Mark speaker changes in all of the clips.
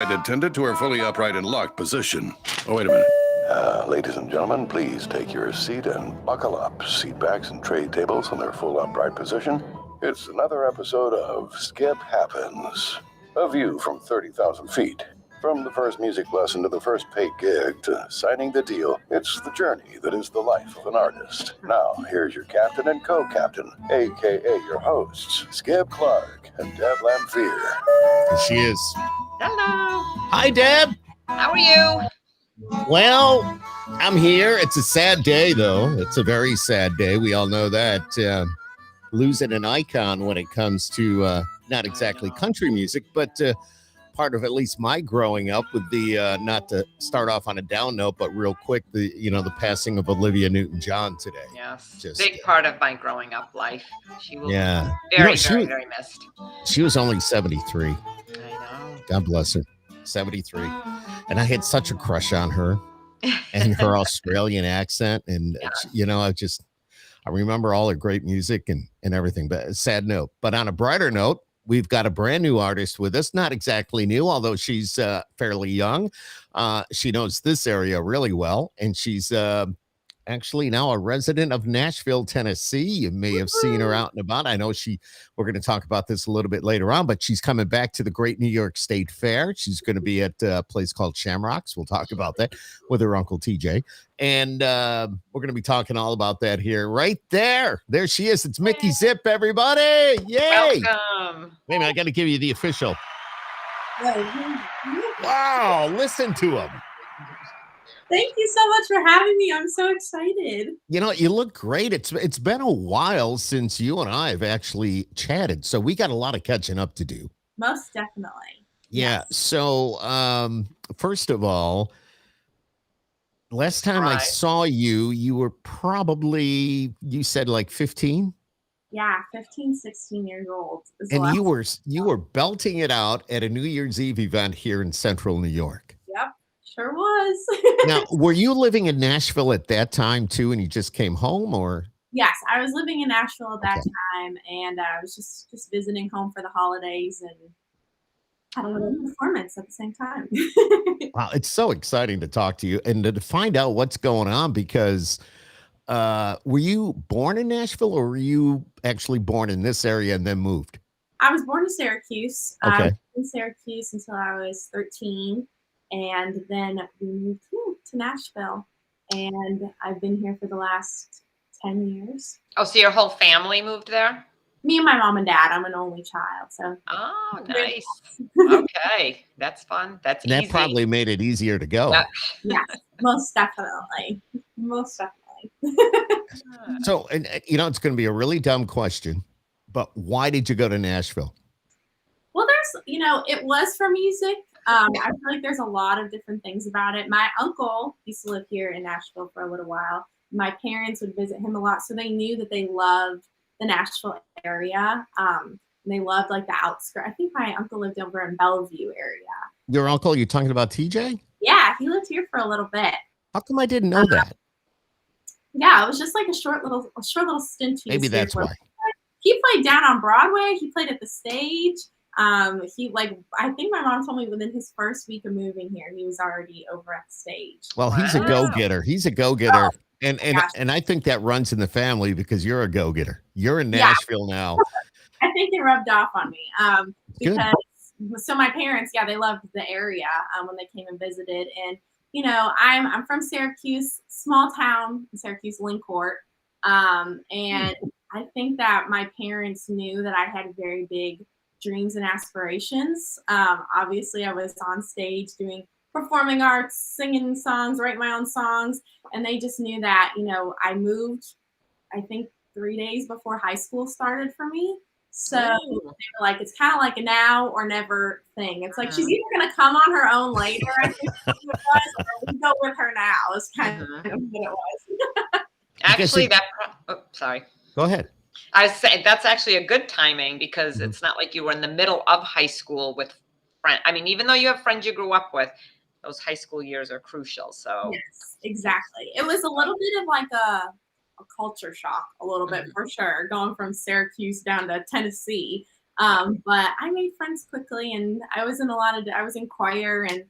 Speaker 1: Attended to her fully upright and locked position. Oh, wait a minute. Ladies and gentlemen, please take your seat and buckle up. Seat backs and tray tables in their full upright position. It's another episode of Skip Happens. A view from 30,000 feet. From the first music lesson to the first paid gig to signing the deal, it's the journey that is the life of an artist. Now, here's your captain and co-captain, a.k.a. your hosts, Skip Clark and Deb Lamphear.
Speaker 2: She is.
Speaker 3: Hello.
Speaker 2: Hi, Deb.
Speaker 3: How are you?
Speaker 2: Well, I'm here. It's a sad day, though. It's a very sad day. We all know that. Losing an icon when it comes to not exactly country music, but part of at least my growing up with the not to start off on a down note, but real quick, the passing of Olivia Newton-John today.
Speaker 3: Yes, big part of my growing up life. She will be very missed.
Speaker 2: She was only 73.
Speaker 3: I know.
Speaker 2: God bless her. 73. And I had such a crush on her and her Australian accent. And, I remember all her great music and everything, but sad note. But on a brighter note, we've got a brand new artist with us. Not exactly new, although she's fairly young. She knows this area really well. And she's actually now a resident of Nashville, Tennessee. You may have seen her out and about. I know we're going to talk about this a little bit later on, but she's coming back to the Great New York State Fair. She's going to be at a place called Shamrocks. We'll talk about that with her uncle TJ. And we're going to be talking all about that here. Right there. There she is. It's Mikki Zip, everybody. Yay.
Speaker 3: Welcome.
Speaker 2: Wait a minute, I got to give you the official. Wow. Listen to him.
Speaker 4: Thank you so much for having me. I'm so excited.
Speaker 2: You look great. It's been a while since you and I have actually chatted, so we got a lot of catching up to do.
Speaker 4: Most definitely.
Speaker 2: Yeah.
Speaker 4: Yes.
Speaker 2: So, first of all, last time I saw you, you were probably, you said like 15?
Speaker 4: Yeah, 15, 16 years old.
Speaker 2: And you were belting it out at a New Year's Eve event here in Central New York.
Speaker 4: Yep. Sure was.
Speaker 2: Now, were you living in Nashville at that time too, and you just came home, or?
Speaker 4: Yes, I was living in Nashville at that time, and I was just visiting home for the holidays and had a little performance at the same time.
Speaker 2: Wow, it's so exciting to talk to you and to find out what's going on because were you born in Nashville or were you actually born in this area and then moved?
Speaker 4: I was born in Syracuse.
Speaker 2: Okay.
Speaker 4: I was in Syracuse until I was 13. And then we moved to Nashville, and I've been here for the last 10 years.
Speaker 3: Oh, so your whole family moved there?
Speaker 4: Me and my mom and dad. I'm an only child, so.
Speaker 3: Oh, nice. Okay, that's fun. That's easy.
Speaker 2: That probably made it easier to go.
Speaker 4: Yes, most definitely. Most definitely.
Speaker 2: So, and it's going to be a really dumb question, but why did you go to Nashville?
Speaker 4: Well, it was for music. I feel like there's a lot of different things about it. My uncle used to live here in Nashville for a little while. My parents would visit him a lot, so they knew that they loved the Nashville area. And they loved like the outskirts. I think my uncle lived over in Bellevue area.
Speaker 2: Your uncle? You talking about TJ?
Speaker 4: Yeah, he lived here for a little bit.
Speaker 2: How come I didn't know that?
Speaker 4: Yeah, it was just like a short little stint.
Speaker 2: Maybe that's why.
Speaker 4: He played down on Broadway. He played at the stage. I think my mom told me within his first week of moving here, he was already over at the stage.
Speaker 2: Well, he's a go-getter. He's a go-getter. And I think that runs in the family because you're a go-getter. You're in Nashville now.
Speaker 4: I think it rubbed off on me. So my parents, they loved the area when they came and visited. And, I'm from Syracuse, small town, Syracuse, Lincourt. And I think that my parents knew that I had very big dreams and aspirations. Obviously, I was on stage doing performing arts, singing songs, writing my own songs, and they just knew that, I moved, I think 3 days before high school started for me. So they were like, it's kind of like a now or never thing. It's like she's either going to come on her own later, I think it was, or we go with her now. It's kind of what it was.
Speaker 3: Actually, sorry.
Speaker 2: Go ahead.
Speaker 3: I was saying that's actually a good timing because it's not like you were in the middle of high school with friends. I mean, even though you have friends you grew up with, those high school years are crucial. So
Speaker 4: yes, exactly. It was a little bit of like a culture shock, a little bit for sure, going from Syracuse down to Tennessee. But I made friends quickly, and I was in choir and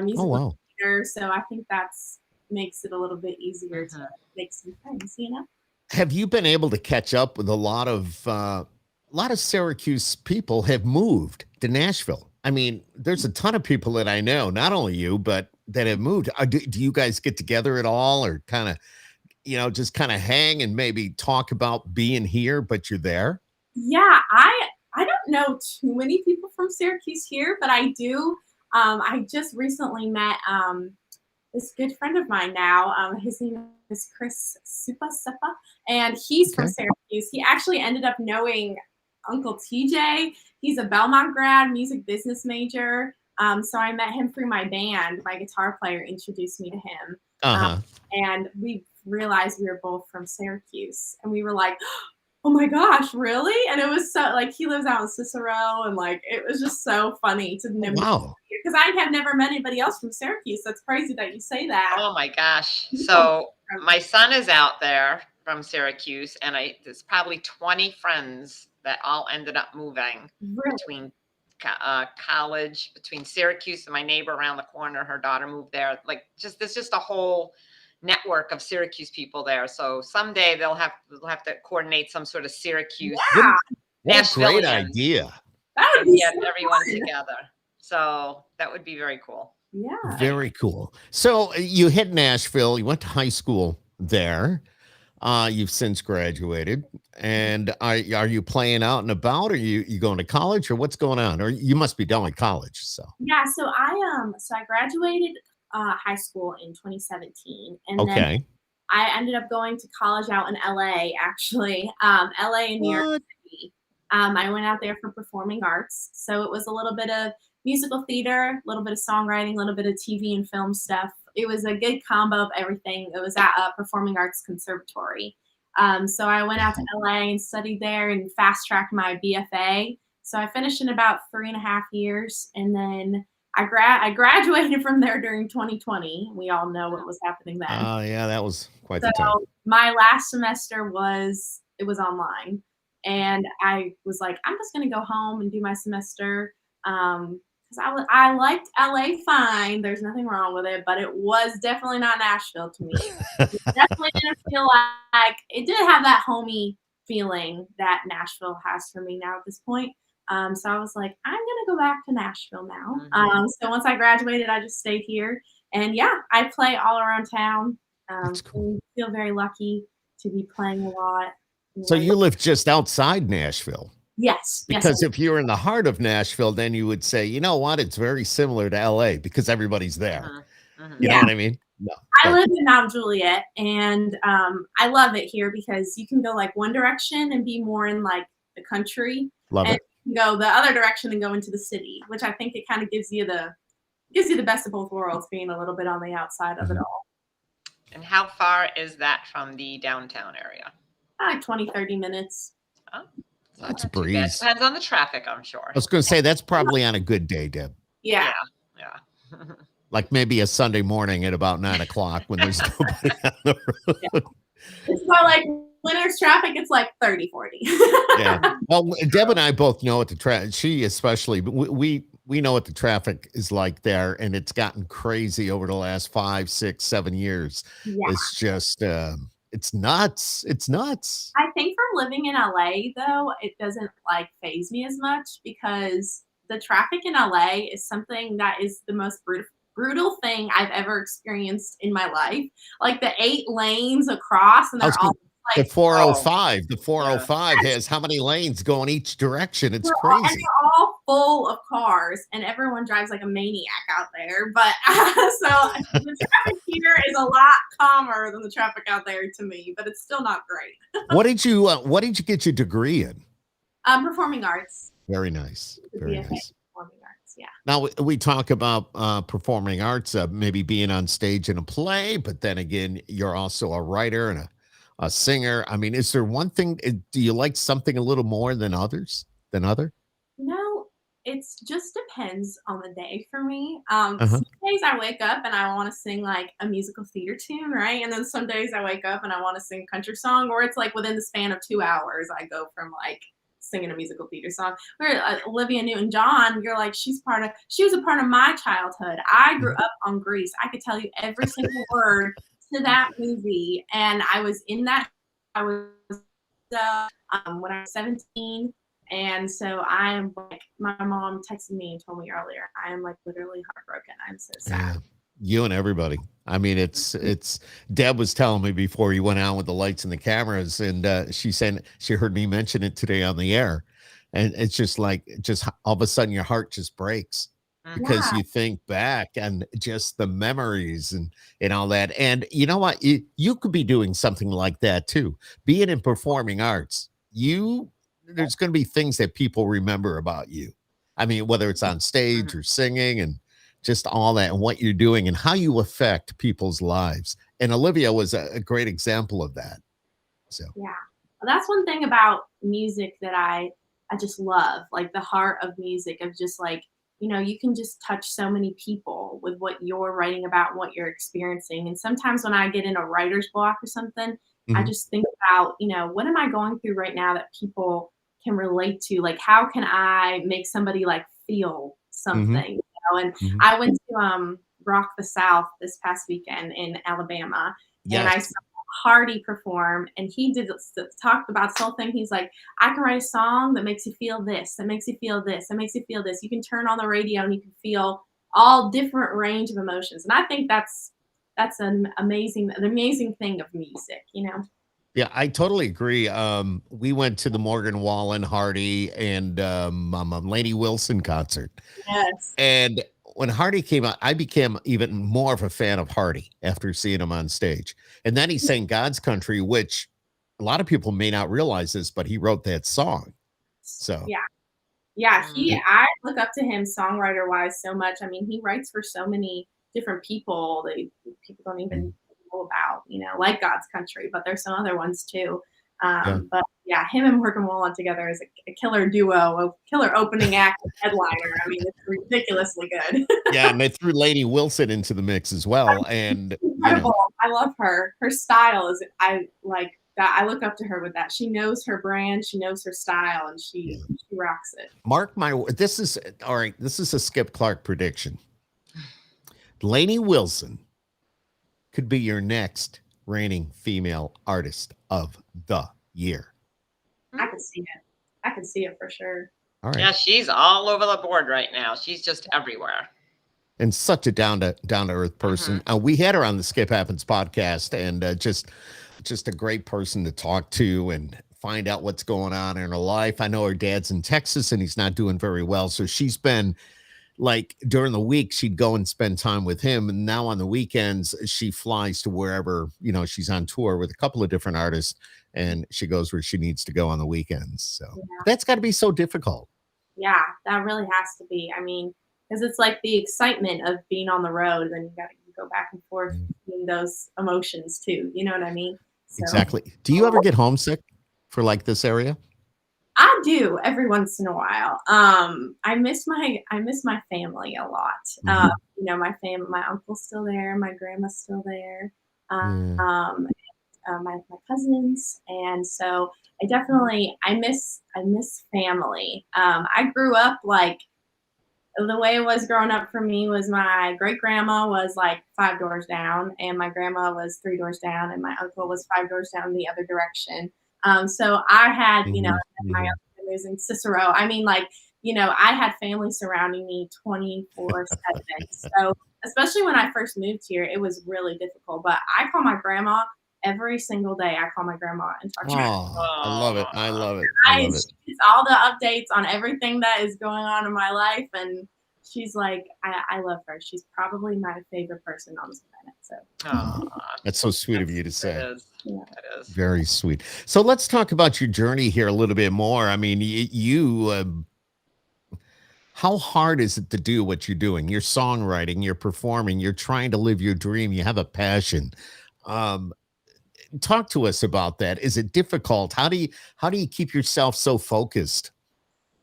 Speaker 4: musical theater, so I think that's makes it a little bit easier to make some friends, you know?
Speaker 2: Have you been able to catch up with a lot of Syracuse people have moved to Nashville? I mean, there's a ton of people that I know, not only you, but that have moved. Do you guys get together at all, or kind of, just kind of hang and maybe talk about being here, but you're there?
Speaker 4: Yeah, I don't know too many people from Syracuse here, but I do. I just recently met this good friend of mine now. His name is Chris Suppa, and he's from Syracuse. He actually ended up knowing Uncle TJ. He's a Belmont grad, music business major. So I met him through my band. My guitar player introduced me to him. And we realized we were both from Syracuse. And we were like, oh my gosh, really? And it was so, like, he lives out in Cicero. And, like, it was just so funny to know.
Speaker 2: Wow.
Speaker 4: Because I have never met anybody else from Syracuse. That's crazy that you say that.
Speaker 3: Oh my gosh. So my son is out there from Syracuse, and there's probably 20 friends that all ended up moving between college, between Syracuse and my neighbor around the corner. Her daughter moved there. Like, there's just a whole network of Syracuse people there. So someday they'll have to coordinate some sort of Syracuse.
Speaker 4: Yeah.
Speaker 2: What a great idea.
Speaker 4: That would be
Speaker 3: get everyone together. So that would be very cool.
Speaker 4: Yeah.
Speaker 2: Very cool. So you hit Nashville, you went to high school there. You've since graduated, and are you playing out and about? Are you going to college, or what's going on? Or you must be done with college. So
Speaker 4: yeah, so I graduated high school in 2017, and then I ended up going to college out in LA. Actually, LA and New York City. I went out there for performing arts, so it was a little bit of musical theater, a little bit of songwriting, a little bit of TV and film stuff. It was a good combo of everything. It was at a performing arts conservatory. So I went out to LA and studied there and fast-tracked my BFA. So I finished in about 3.5 years, and then I graduated from there during 2020. We all know what was happening then.
Speaker 2: Oh, yeah, that was quite the time.
Speaker 4: My last semester was online, and I was like, I'm just going to go home and do my semester. Because I liked LA fine. There's nothing wrong with it, but it was definitely not Nashville to me. It definitely didn't feel like it didn't have that homey feeling that Nashville has for me now at this point. So I was like, I'm gonna go back to Nashville now. So once I graduated, I just stayed here, and yeah, I play all around town.
Speaker 2: That's cool.
Speaker 4: I feel very lucky to be playing a lot.
Speaker 2: So you live just outside Nashville.
Speaker 4: Yes.
Speaker 2: Because if you're in the heart of Nashville, then you would say, you know what, it's very similar to LA because everybody's there. You know what I mean? No.
Speaker 4: I live in Mount Juliet, and I love it here because you can go like one direction and be more in like the country.
Speaker 2: Love it.
Speaker 4: You can go the other direction and go into the city, which I think it kind of gives you the best of both worlds, being a little bit on the outside of it all.
Speaker 3: And how far is that from the downtown area?
Speaker 4: Like 20, 30 minutes.
Speaker 3: Oh.
Speaker 2: That's a breeze.
Speaker 3: Depends on the traffic, I'm sure.
Speaker 2: I was going to say that's probably on a good day, Deb.
Speaker 4: Yeah.
Speaker 2: Like maybe a Sunday morning at about 9 o'clock when there's nobody on the road.
Speaker 4: Yeah. It's not like when there's traffic, it's like 30, 40.
Speaker 2: Yeah. Well, Deb and I both know what the traffic. She especially, but we know what the traffic is like there, and it's gotten crazy over the last 5, 6, 7 years.
Speaker 4: Yeah.
Speaker 2: It's just. It's nuts. It's nuts.
Speaker 4: I think from living in LA, though, it doesn't like phase me as much because the traffic in LA is something that is the most brutal thing I've ever experienced in my life. Like the 8 lanes across, and they're all like
Speaker 2: the 405. The 405 has how many lanes go in each direction? It's crazy.
Speaker 4: And they're all full of cars, and everyone drives like a maniac out there. But so the traffic here is a lot calmer than the traffic out there to me, but it's still not great.
Speaker 2: What did you get your degree in?
Speaker 4: Performing arts.
Speaker 2: Very nice. Very nice.
Speaker 4: Performing arts, yeah.
Speaker 2: Now we talk about performing arts, maybe being on stage in a play, but then again, you're also a writer and a singer. I mean, is there one thing? Do you like something a little more than others?
Speaker 4: No, it just depends on the day for me. Some days I wake up and I want to sing like a musical theater tune, right? And then some days I wake up and I want to sing a country song, or it's like within the span of 2 hours, I go from like singing a musical theater song. Where Olivia Newton-John, you're like, she was a part of my childhood. I grew up on Grease. I could tell you every single word to that movie, and I was in that. I was when I was 17, and so I am like, my mom texted me and told me earlier, I am like literally heartbroken. I'm so sad.
Speaker 2: Yeah. You and everybody. I mean, it's Deb was telling me before you went out with the lights and the cameras, and she said she heard me mention it today on the air, and it's just like all of a sudden your heart just breaks because you think back and just the memories and all that. And you know what? You could be doing something like that too. Being in performing arts, there's going to be things that people remember about you. I mean, whether it's on stage or singing and just all that and what you're doing and how you affect people's lives. And Olivia was a great example of that. So
Speaker 4: yeah, well, that's one thing about music that I just love, like the heart of music, of just like, you know, you can just touch so many people with what you're writing about and what you're experiencing. And sometimes when I get in a writer's block or something, I just think about, you know, what am I going through right now that people can relate to? Like, how can I make somebody like feel something? And I went to Rock the South this past weekend in Alabama, and I saw Hardy perform, and he talked about this whole thing. He's like, I can write a song that makes you feel this, that makes you feel this, that makes you feel this. You can turn on the radio and you can feel all different range of emotions. And I think that's an amazing thing of music, you know?
Speaker 2: yeah, I totally agree. We went to the Morgan Wallen, Hardy, and Lainey Wilson concert.
Speaker 4: Yes.
Speaker 2: And when Hardy came out, I became even more of a fan of Hardy after seeing him on stage. And then he sang God's Country, which a lot of people may not realize this, but he wrote that song. So
Speaker 4: yeah, I look up to him songwriter wise so much. I mean, he writes for so many different people that people don't even know about, you know, like God's Country, but there's some other ones too. But yeah, him and Morgan Wallen together is a killer duo, a killer opening act headliner. I mean, it's ridiculously good.
Speaker 2: Yeah, and they threw Lainey Wilson into the mix as well. And
Speaker 4: incredible. I love her. Her style is, I like that. I look up to her with that. She knows her brand, she knows her style, and she rocks it.
Speaker 2: Mark my word. This is all right. This is a Skip Clark prediction. Lainey Wilson could be your next reigning female artist of the year.
Speaker 4: I can see it. I can see it for sure.
Speaker 2: All right.
Speaker 3: Yeah, she's all over the board right now. She's just everywhere.
Speaker 2: And such a down to earth person. We had her on the Skip Happens podcast, and just a great person to talk to and find out what's going on in her life. I know her dad's in Texas and he's not doing very well. So she's been like, during the week, she'd go and spend time with him. And now on the weekends, she flies to wherever, you know, she's on tour with a couple of different artists, and she goes where she needs to go on the weekends. So that's got to be so difficult.
Speaker 4: Yeah, that really has to be. I mean, because it's like the excitement of being on the road, then you got to go back and forth in those emotions too. You know what I mean? So,
Speaker 2: exactly. Do you ever get homesick for like this area?
Speaker 4: I do every once in a while. I miss my family a lot. You know, my uncle's still there, my grandma's still there, my cousins, and so I miss family. I grew up like, the way it was growing up for me was my great grandma was like 5 doors down, and my grandma was 3 doors down, and my uncle was 5 doors down the other direction. So I had, you know, my other families in Cicero. I mean, like, you know, I had family surrounding me 24/7. So especially when I first moved here, it was really difficult. But I call my grandma every single day. I call my grandma and talk to her.
Speaker 2: I love it. I love it.
Speaker 4: She gets all the updates on everything that is going on in my life, and she's like, I love her. She's probably my favorite person on this planet. So
Speaker 2: that's so sweet of you to say.
Speaker 3: It is. Yeah. It is.
Speaker 2: Very sweet. So let's talk about your journey here a little bit more. I mean, you how hard is it to do what you're doing? You're songwriting, you're performing, you're trying to live your dream, you have a passion. Talk to us about that. Is it difficult? How do you keep yourself so focused?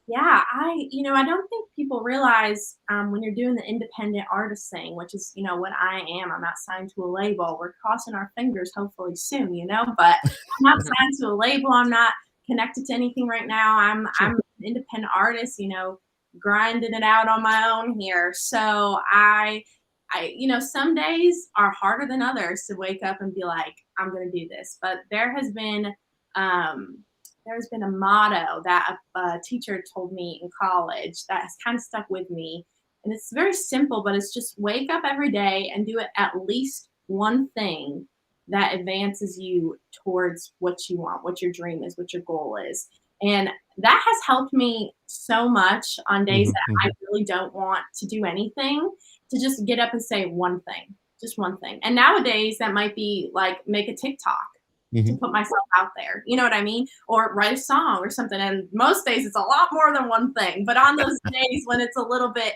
Speaker 4: Yeah, I don't think people realize when you're doing the independent artist thing, which is, you know, what I am. I'm not signed to a label. We're crossing our fingers, hopefully soon, you know, but I'm not signed to a label. I'm not connected to anything right now. I'm an independent artist, grinding it out on my own here. So I some days are harder than others to wake up and be like, I'm going to do this. But there's been a motto that a teacher told me in college that has kind of stuck with me. And it's very simple, but it's just wake up every day and do it at least one thing that advances you towards what you want, what your dream is, what your goal is. And that has helped me so much on days that I really don't want to do anything, to just get up and say one thing, just one thing. And nowadays that might be like make a TikTok to put myself out there. You know what I mean? Or write a song or something. And most days it's a lot more than one thing. But on those days when it's a little bit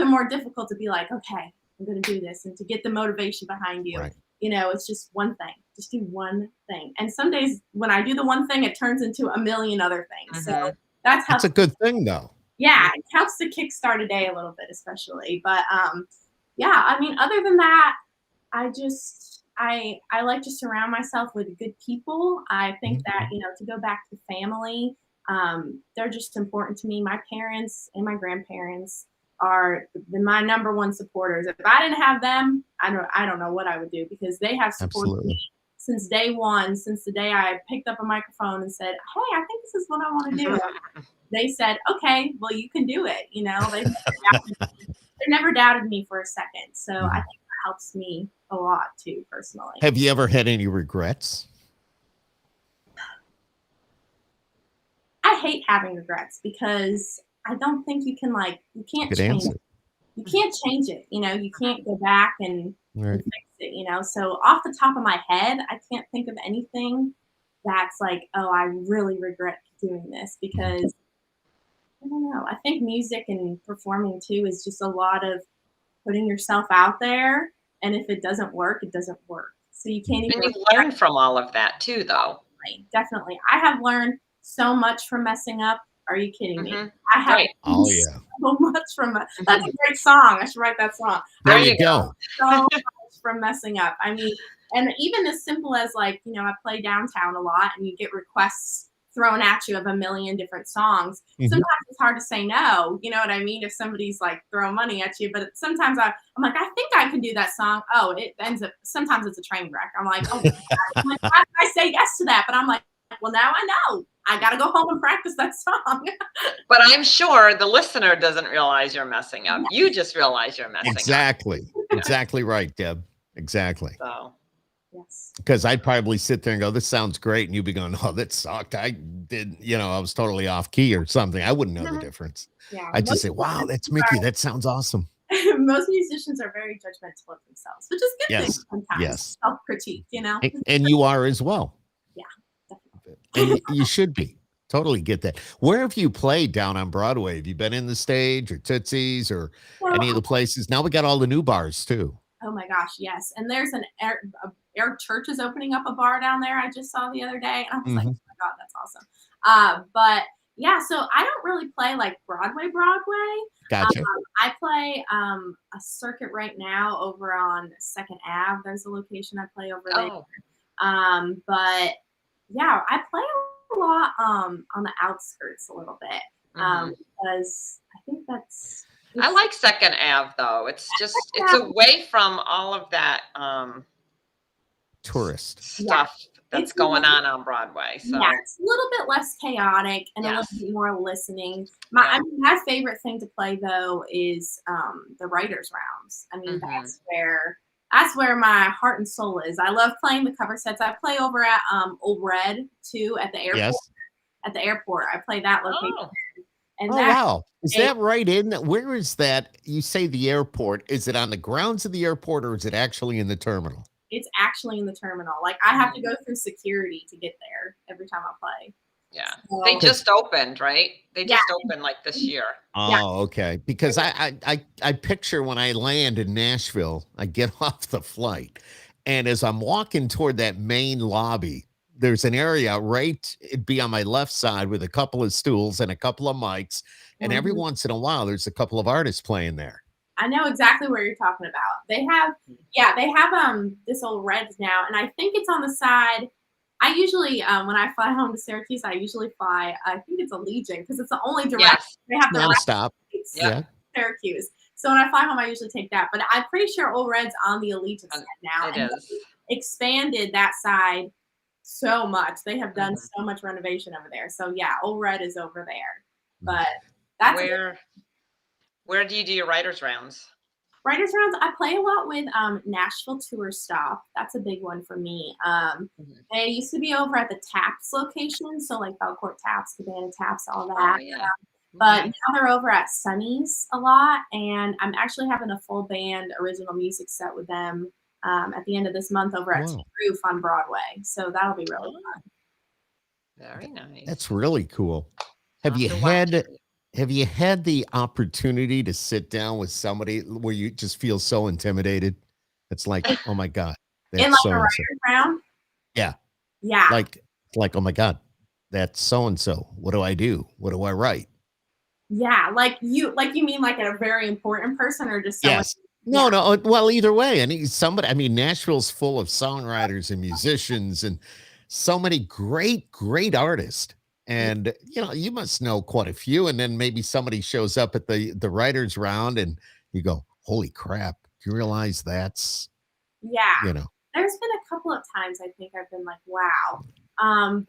Speaker 4: more difficult to be like, okay, I'm going to do this, and to get the motivation behind you. Right. It's just one thing. Just do one thing. And some days when I do the one thing, it turns into a million other things. So that's
Speaker 2: a good thing, though.
Speaker 4: Yeah, it helps to kickstart a day a little bit, especially. But other than that, I like to surround myself with good people. I think that, to go back to family, they're just important to me. My parents and my grandparents are my number one supporters. If I didn't have them, I don't know what I would do, because they have supported me since day one, since the day I picked up a microphone and said, hey, I think this is what I want to do. They said, okay, well, you can do it. They never doubted me for a second. So I think that helps me a lot too, personally.
Speaker 2: Have you ever had any regrets?
Speaker 4: I hate having regrets, because I don't think you can you can't change it. You can't change it. You can't go back and fix it, So off the top of my head, I can't think of anything that's like, oh, I really regret doing this, because I don't know. I think music and performing too is just a lot of putting yourself out there. And if it doesn't work, it doesn't work. So you can't even.
Speaker 3: And you learn from all of that too, though.
Speaker 4: Definitely. I have learned so much from messing up. Are you kidding me? I have so much from that's a great song. I should write that song.
Speaker 2: There you go.
Speaker 4: So much from messing up. I mean, and even as simple as I play downtown a lot, and you get requests thrown at you of a million different songs. Sometimes it's hard to say no. You know what I mean? If somebody's throwing money at you, but sometimes I'm like, I think I can do that song. Oh, it ends up, sometimes it's a train wreck. I'm like, oh, my God. I say yes to that, but I'm like, well, now I know. I got to go home and practice that song.
Speaker 3: But I'm sure the listener doesn't realize you're messing up. You just realize you're messing up.
Speaker 2: Exactly right, Deb. Exactly.
Speaker 3: So.
Speaker 4: Yes.
Speaker 2: Because I'd probably sit there and go, this sounds great. And you'd be going, oh, that sucked. I was totally off key or something. I wouldn't know the difference. Yeah. I'd just say, wow, that's Mikki. That sounds awesome.
Speaker 4: Most musicians are very judgmental of themselves, which is good thing sometimes.
Speaker 2: Yes.
Speaker 4: Self-critique,
Speaker 2: And you are as well.
Speaker 4: Yeah, definitely.
Speaker 2: And you should be. Totally get that. Where have you played down on Broadway? Have you been in the Stage or Tootsie's or any of the places? Now we got all the new bars too.
Speaker 4: Oh my gosh, yes. And there's Air Church is opening up a bar down there. I just saw the other day. And I was like, oh my God, that's awesome. But yeah, so I don't really play Broadway.
Speaker 2: Gotcha.
Speaker 4: I play a circuit right now over on 2nd Ave. There's a location I play over there. But yeah, I play a lot on the outskirts a little bit, because I think that's.
Speaker 3: I like 2nd Ave though. It's away from all of that
Speaker 2: tourist
Speaker 3: stuff that's going on Broadway. So
Speaker 4: yeah, it's a little bit less chaotic and a little bit more listening. My favorite thing to play though is the writers' rounds. I mean, that's where my heart and soul is. I love playing the cover sets. I play over at Old Red too at the airport.
Speaker 2: Yes.
Speaker 4: At the airport, I play that location.
Speaker 2: Oh. And wow. Is that right in? Where is that? You say the airport. Is it on the grounds of the airport, or is it actually in the terminal?
Speaker 4: It's actually in the terminal. I have to go through security to get there every time I play.
Speaker 3: Yeah. So, they just opened, right? They just opened this year.
Speaker 2: Oh, okay. Because I picture when I land in Nashville, I get off the flight, and as I'm walking toward that main lobby, there's an area it'd be on my left side with a couple of stools and a couple of mics. And every once in a while, there's a couple of artists playing there.
Speaker 4: I know exactly where you're talking about. They have this Old Reds now. And I think it's on the side I usually, when I fly home to Syracuse, I usually fly, I think it's Allegiant because it's the only direct,
Speaker 3: Yes.
Speaker 4: they have the
Speaker 2: Nonstop.
Speaker 3: Yep.
Speaker 4: Syracuse. So when I fly home, I usually take that. But I'm pretty sure Old Red's on the Allegiant set now.
Speaker 3: It
Speaker 4: and
Speaker 3: is.
Speaker 4: they expanded that side so much. They have done so much renovation over there. So yeah, Old Red is over there. But that's
Speaker 3: where do you do your writers rounds?
Speaker 4: Writers rounds, I play a lot with Nashville Tour Stop. That's a big one for me. They used to be over at the Taps location, so like Belcourt Taps, Cabana Taps, all that.
Speaker 3: Oh, yeah.
Speaker 4: But now they're over at Sunny's a lot, and I'm actually having a full band original music set with them at the end of this month over at Roof on Broadway. So that'll be really fun.
Speaker 3: Very nice.
Speaker 2: That's really cool. Have you had the opportunity to sit down with somebody where you just feel so intimidated? It's like, oh my God. That's
Speaker 4: in like
Speaker 2: so
Speaker 4: a writer's round?
Speaker 2: Yeah.
Speaker 4: Yeah.
Speaker 2: Like, oh my God, that's so-and-so. What do I do? What do I write?
Speaker 4: Yeah. Like you mean like a very important person or just someone?
Speaker 2: Yes. No. Well, either way. I mean, Nashville's full of songwriters and musicians and so many great artists. And, you must know quite a few. And then maybe somebody shows up at the writers round and you go, holy crap. Do you realize that's,
Speaker 4: yeah. There's been a couple of times I think I've been like, wow.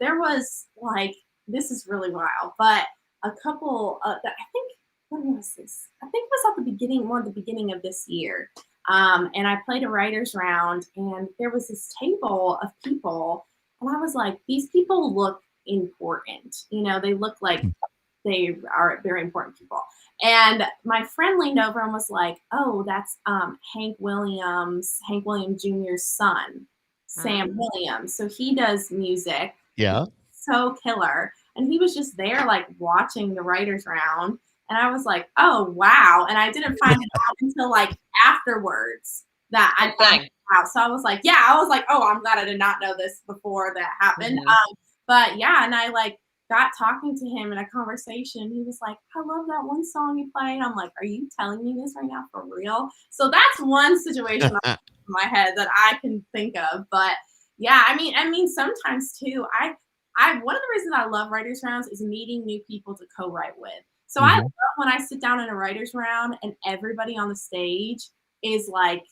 Speaker 4: There was like, this is really wild, but a couple, I think, when was this? I think it was at the beginning of this year. And I played a writer's round and there was this table of people and I was like, these people look important. They look like they are very important people. And my friend leaned over and was like, oh, that's Hank Williams Jr.'s son, Sam Williams. So he does music.
Speaker 2: Yeah.
Speaker 4: So killer. And he was just there like watching the writers round. And I was like, oh, wow. And I didn't find it out until like afterwards that I found it out. So I was like, oh, I'm glad I did not know this before that happened. But yeah, and I like got talking to him in a conversation. He was like, I love that one song you played. I'm like, are you telling me this right now for real? So that's one situation in my head that I can think of. But yeah, I mean, sometimes too, I one of the reasons I love writers rounds is meeting new people to co-write with. So I love when I sit down in a writer's round and everybody on the stage is like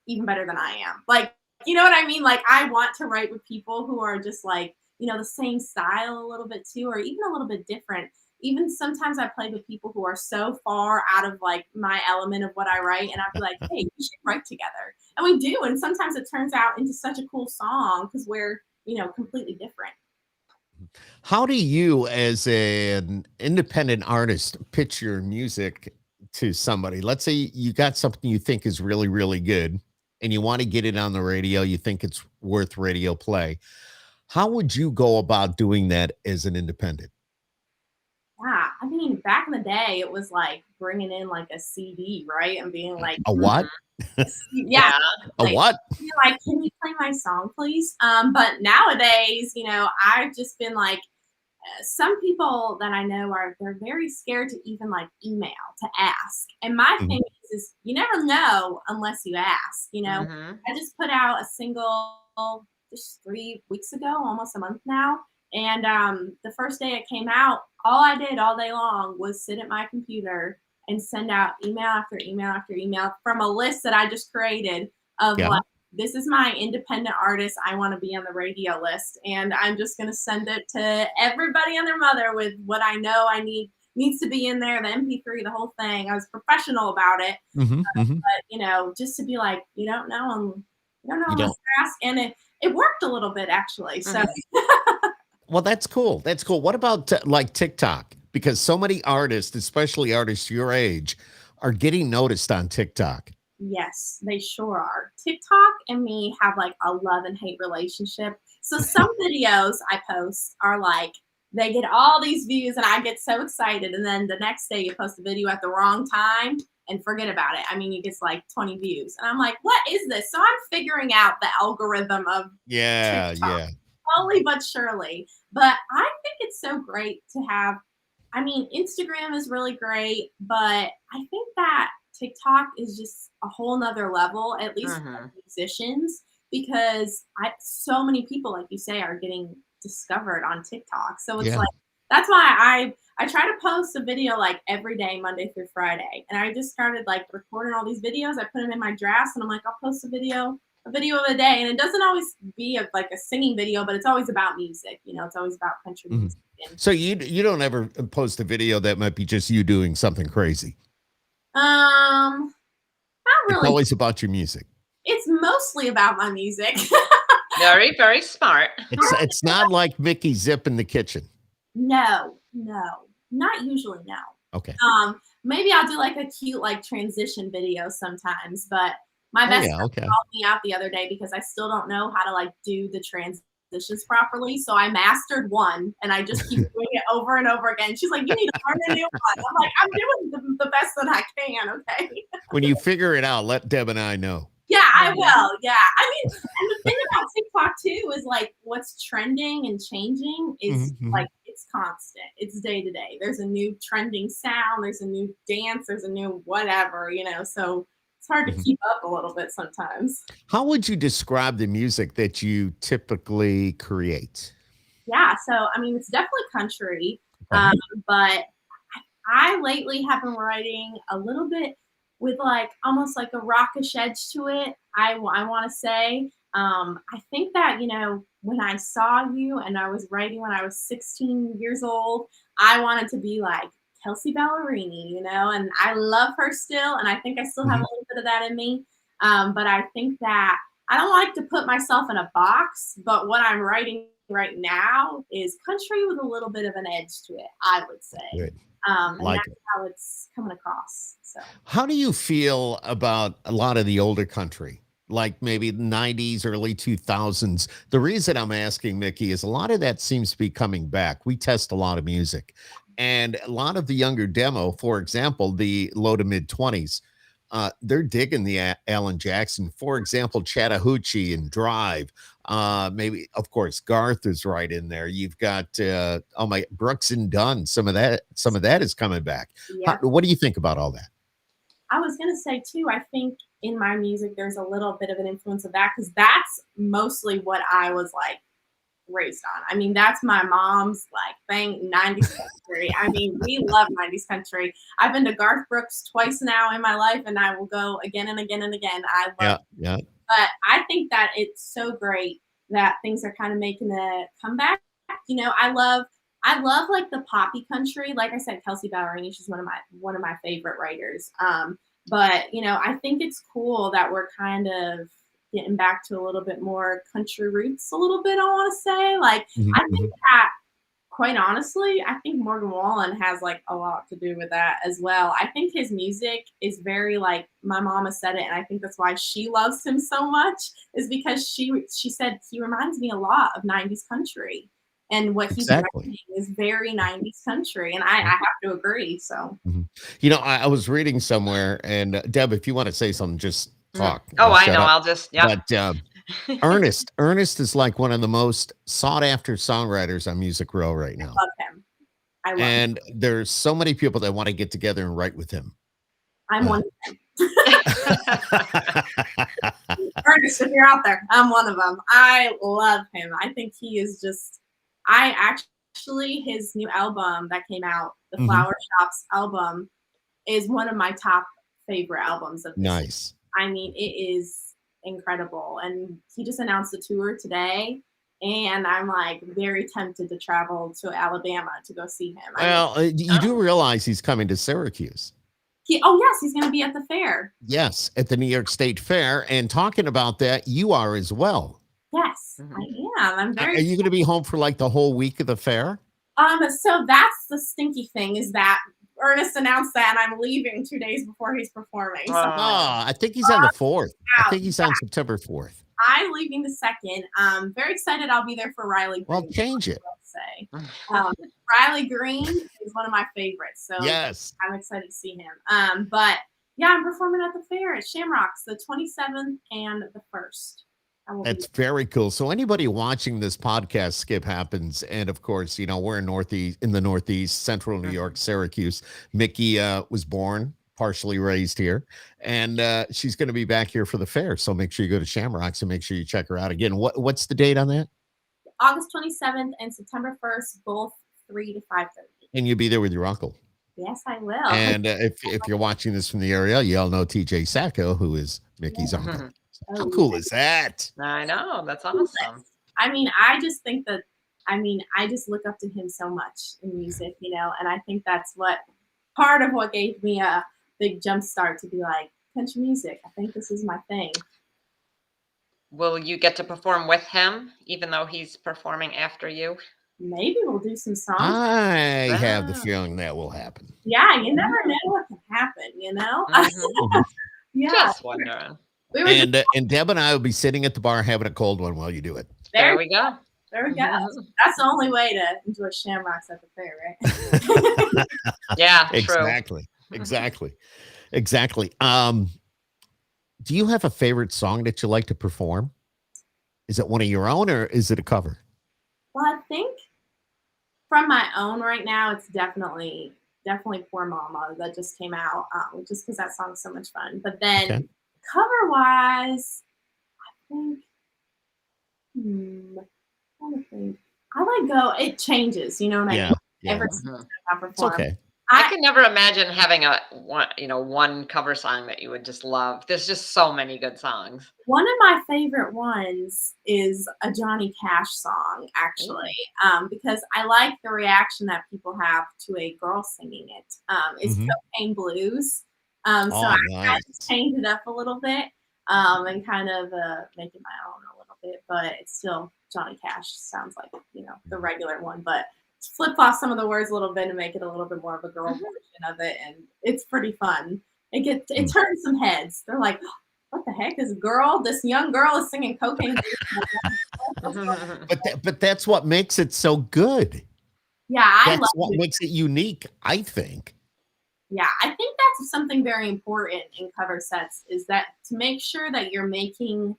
Speaker 4: even better than I am. Like, you know what I mean? Like I want to write with people who are just like, the same style a little bit too, or even a little bit different. Even sometimes I play with people who are so far out of like my element of what I write, and I'd be like, hey, we should write together. And we do. And sometimes it turns out into such a cool song because we're, completely different.
Speaker 2: How do you, as an independent artist, pitch your music to somebody? Let's say you got something you think is really, really good and you want to get it on the radio. You think it's worth radio play. How would you go about doing that as an independent?
Speaker 4: Yeah, I mean, back in the day, it was like bringing in like a CD, right? And being like,
Speaker 2: a what?
Speaker 4: Yeah.
Speaker 2: A what?
Speaker 4: Like, can you play my song, please? But nowadays, I've just been like, some people that I know they're very scared to even like email to ask. And my thing is you never know unless you ask, I just put out a single just 3 weeks ago, almost a month now. And the first day it came out, all I did all day long was sit at my computer and send out email after email after email from a list that I just created of like, this is my independent artist. I want to be on the radio list. And I'm just going to send it to everybody and their mother with what I know needs to be in there, the MP3, the whole thing. I was professional about it. But, just to be like, you don't know. You don't know unless you ask. And it worked a little bit, actually. So.
Speaker 2: Well, that's cool. That's cool. What about like TikTok? Because so many artists, especially artists your age, are getting noticed on TikTok.
Speaker 4: Yes, they sure are. TikTok and me have like a love and hate relationship. So some videos I post are like, they get all these views and I get so excited. And then the next day you post a video at the wrong time and forget about it. I mean, it gets like 20 views. And I'm like, what is this? So I'm figuring out the algorithm of TikTok. Slowly but surely. But I think it's so great to have, Instagram is really great, but I think that TikTok is just a whole nother level, at least for musicians, because so many people, like you say, are getting discovered on TikTok. So it's
Speaker 2: Yeah.
Speaker 4: like, that's why I try to post a video like every day, Monday through Friday. And I just started like recording all these videos. I put them in my drafts and I'm like, I'll post a video of a day. And it doesn't always be like a singing video, but it's always about music. It's always about country music.
Speaker 2: So you don't ever post a video that might be just you doing something crazy?
Speaker 4: Not really.
Speaker 2: It's always about your music.
Speaker 4: It's mostly about my music.
Speaker 3: Very, very smart.
Speaker 2: It's not like Mikki Zip in the kitchen.
Speaker 4: No, not usually. No.
Speaker 2: Okay.
Speaker 4: Maybe I'll do like a cute like transition video sometimes, but my best friend called me out the other day because I still don't know how to like do the transitions properly. So I mastered one and I just keep doing it over and over again. She's like, you need to learn a new one. I'm like, I'm doing the best that I can. Okay.
Speaker 2: When you figure it out, let Deb and I know.
Speaker 4: Yeah, I will. Yeah. I mean, and the thing about TikTok too is like what's trending and changing is like it's constant. It's day to day. There's a new trending sound, there's a new dance, there's a new whatever, so it's hard to keep up a little bit sometimes.
Speaker 2: How would you describe the music that you typically create?
Speaker 4: Yeah, so I mean it's definitely country. But I lately have been writing a little bit with like almost like a rockish edge to it. I want to say, I think that, when I saw you and I was writing when I was 16 years old, I wanted to be like Kelsey Ballerini, and I love her still. And I think I still have a little bit of that in me. But I think that I don't like to put myself in a box, but what I'm writing right now is country with a little bit of an edge to it, I would say.
Speaker 2: Good.
Speaker 4: And that's how it's coming across. So,
Speaker 2: how do you feel about a lot of the older country, like maybe the 90s, early 2000s? The reason I'm asking, Mikki, is a lot of that seems to be coming back. We test a lot of music, and a lot of the younger demo, for example, the low to mid 20s, they're digging the Alan Jackson, for example, Chattahoochee and Drive. Maybe, of course, Garth is right in there. You've got Brooks and Dunn. Some of that is coming back.
Speaker 4: Yeah.
Speaker 2: What do you think about all that?
Speaker 4: I was gonna say too, I think in my music there's a little bit of an influence of that because that's mostly what I was like raised on. I mean, that's my mom's like thing, 90s country. I mean, we love 90s country. I've been to Garth Brooks twice now in my life, and I will go again and again and again. I love it. But I think that it's so great that things are kind of making a comeback. I love like the poppy country. Like I said, Kelsey Ballerini, she's one of my favorite writers. But I think it's cool that we're kind of getting back to a little bit more country roots a little bit, I want to say. Like, I think that, quite honestly, I think Morgan Wallen has like a lot to do with that as well. I think his music is very like, my mama said it, and I think that's why she loves him so much, is because she said he reminds me a lot of 90s country. And what he's writing is very 90s country. And I have to agree. So,
Speaker 2: I was reading somewhere, and Deb, if you want to say something, just talk.
Speaker 3: Oh, I know. I'll just,
Speaker 2: But Ernest is like one of the most sought after songwriters on Music Row right now.
Speaker 4: I love him.
Speaker 2: And there's so many people that want to get together and write with him.
Speaker 4: I'm one of them. Ernest, if you're out there, I'm one of them. I love him. I think he is just, his new album that came out, the Flower Shops album, is one of my top favorite albums of this year. I mean, it is incredible. And he just announced a tour today, and I'm like very tempted to travel to Alabama to go see him.
Speaker 2: You do realize he's coming to Syracuse.
Speaker 4: Yes, he's going to be at the fair.
Speaker 2: Yes, at the New York State Fair. And talking about that, you are as well.
Speaker 4: Yes, I am.
Speaker 2: Are you going to be home for like the whole week of the fair?
Speaker 4: So that's the stinky thing, is that Ernest announced that, and I'm leaving 2 days before he's performing. So,
Speaker 2: I think he's on the 4th. I think he's on September 4th.
Speaker 4: I'm leaving the 2nd. Very excited. I'll be there for Riley Green.
Speaker 2: Well, change it.
Speaker 4: Riley Green is one of my favorites. So
Speaker 2: yes,
Speaker 4: I'm excited to see him. But yeah, I'm performing at the fair at Shamrocks the 27th and the 1st.
Speaker 2: That's very cool. So anybody watching this podcast, Skip happens, and of course, we're in the Northeast, Central New York, Syracuse. Mikki was born partially raised here, and she's going to be back here for the fair. So make sure you go to Shamrocks and make sure you check her out again. What's the date on that?
Speaker 4: August 27th and September 1st, both 3 to 5:30.
Speaker 2: And you'll be there with your uncle.
Speaker 4: Yes, I will.
Speaker 2: And if you're watching this from the area, you all know TJ Sacco, who is Mikki's uncle. How cool is that?
Speaker 3: I know. That's awesome.
Speaker 4: I mean, I just think that, I just look up to him so much in music, and I think that's part of what gave me a big jump start to be like, country music. I think this is my thing.
Speaker 3: Will you get to perform with him, even though he's performing after you?
Speaker 4: Maybe we'll do some songs.
Speaker 2: I have the feeling that will happen.
Speaker 4: Yeah, you never know what can happen, Yeah.
Speaker 3: Just wondering.
Speaker 2: And Deb and I will be sitting at the bar having a cold one while you do it.
Speaker 3: There we go.
Speaker 4: There we go. That's the only way to enjoy Shamrocks at the fair, right?
Speaker 3: Yeah,
Speaker 2: exactly.
Speaker 3: True.
Speaker 2: Exactly. Do you have a favorite song that you like to perform? Is it one of your own or is it a cover?
Speaker 4: Well, I think from my own right now, it's definitely Poor Mama that just came out, just because that song's so much fun. But then cover-wise, I think, it changes, you know what I mean? Every time I perform.
Speaker 2: It's okay.
Speaker 3: I can never imagine having one cover song that you would just love. There's just so many good songs.
Speaker 4: One of my favorite ones is a Johnny Cash song, actually, because I like the reaction that people have to a girl singing it. It's Cocaine Blues. I just changed it up a little bit and kind of make it my own a little bit, but it's still Johnny Cash. Sounds like, the regular one, but flip off some of the words a little bit and make it a little bit more of a girl version of it, and it's pretty fun. It turns some heads. They're like, what the heck, this young girl is singing Cocaine Blues.
Speaker 2: But that's what makes it so good.
Speaker 4: Yeah,
Speaker 2: that's what makes it unique, I think.
Speaker 4: Yeah, I think that's something very important in cover sets, is that to make sure that you're making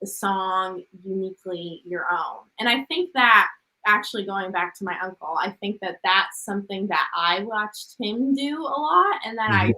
Speaker 4: the song uniquely your own. And I think that, actually going back to my uncle, I think that that's something that I watched him do a lot, and that I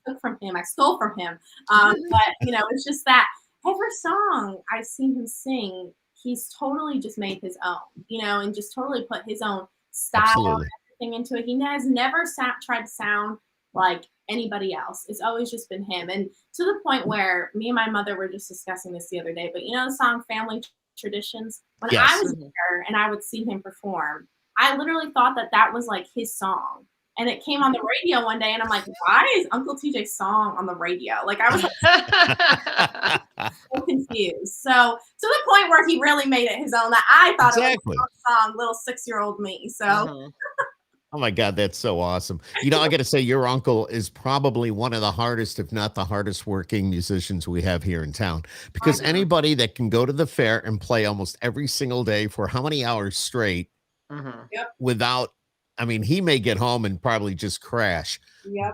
Speaker 4: took from him, I stole from him. But it's just that every song I've seen him sing, he's totally just made his own, and just totally put his own style and everything into it. He has never tried to sound like anybody else. It's always just been him, and to the point where me and my mother were just discussing this the other day. But the song Family Traditions, when I was there and I would see him perform, I literally thought that was like his song, and it came on the radio one day, and I'm like, why is Uncle TJ's song on the radio? Like, I was like so confused. So to the point where he really made it his own, that I thought it was his song, little 6-year-old me. So
Speaker 2: oh my God, that's so awesome. I got to say, your uncle is probably one of the hardest, if not the hardest working musicians we have here in town, because anybody that can go to the fair and play almost every single day for how many hours straight without, he may get home and probably just crash,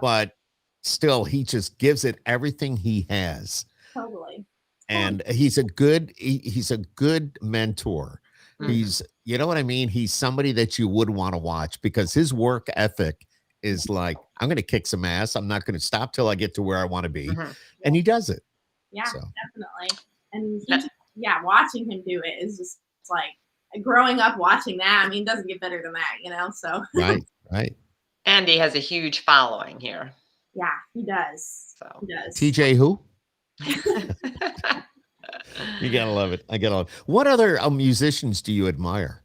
Speaker 2: but still he just gives it everything he has.
Speaker 4: Totally.
Speaker 2: And he's a good mentor. He's, you know what I mean? He's somebody that you would want to watch, because his work ethic is like, I'm going to kick some ass. I'm not going to stop till I get to where I want to be. And he does it.
Speaker 4: Yeah, definitely. And watching him do it is just like growing up watching that. It doesn't get better than that, so.
Speaker 2: Right.
Speaker 3: And he has a huge following here.
Speaker 4: Yeah, he does.
Speaker 3: So
Speaker 4: he does.
Speaker 2: TJ who? You gotta love it. I gotta love it. What other musicians do you admire?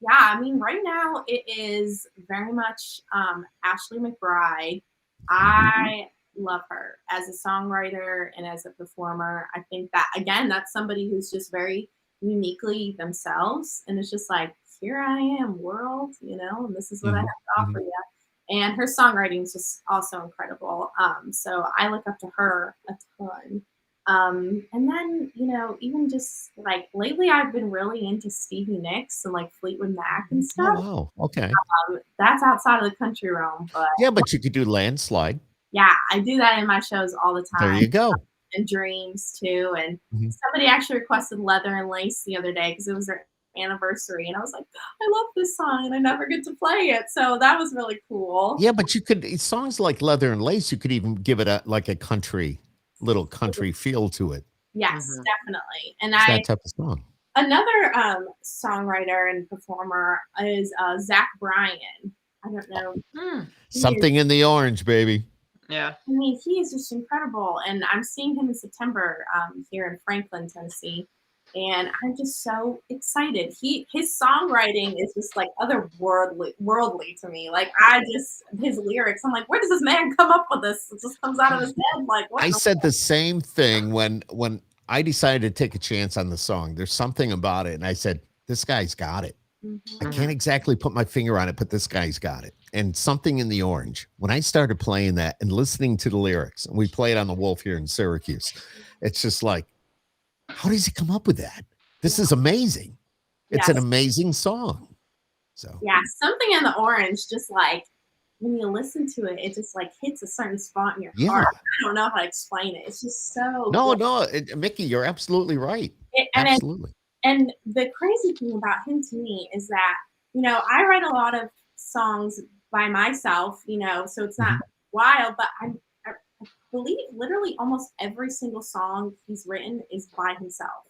Speaker 4: Yeah, right now it is very much Ashley McBryde. I love her as a songwriter and as a performer. I think that, again, that's somebody who's just very uniquely themselves, and it's just like, here I am, world, and this is what I have to offer you. And her songwriting is just also incredible. So I look up to her a ton. And then, even just like lately, I've been really into Stevie Nicks and like Fleetwood Mac and stuff.
Speaker 2: Oh, okay.
Speaker 4: That's outside of the country realm, but
Speaker 2: but you could do Landslide.
Speaker 4: Yeah, I do that in my shows all the time.
Speaker 2: There you go.
Speaker 4: And Dreams too. And somebody actually requested Leather and Lace the other day because it was their anniversary, and I was like, I love this song, and I never get to play it, so that was really cool.
Speaker 2: Yeah, but you could songs like Leather and Lace, you could even give it a little country feel to it.
Speaker 4: Yes, definitely. And
Speaker 2: It's that type of song.
Speaker 4: Another songwriter and performer is Zach Bryan. I don't know.
Speaker 2: Something in the Orange, baby.
Speaker 3: Yeah.
Speaker 4: I mean, he is just incredible. And I'm seeing him in September here in Franklin, Tennessee. And I'm just so excited. His songwriting is just like worldly to me. Like his lyrics, I'm like, where does this man come up with this? It just comes out of his head. Like, what?
Speaker 2: I said the same thing when I decided to take a chance on the song. There's something about it. And I said, this guy's got it. I can't exactly put my finger on it, but this guy's got it. And Something in the Orange, when I started playing that and listening to the lyrics, and we played on the Wolf here in Syracuse, it's just like, how does he come up with that? This is amazing. It's an amazing song. So
Speaker 4: yeah, Something in the Orange, just like when you listen to it, it just like hits a certain spot in your heart. I don't know how to explain it. It's just so
Speaker 2: Mikki, you're absolutely right.
Speaker 4: Absolutely. And the crazy thing about him to me is that, I write a lot of songs by myself, so it's not wild, but I believe literally almost every single song he's written is by himself.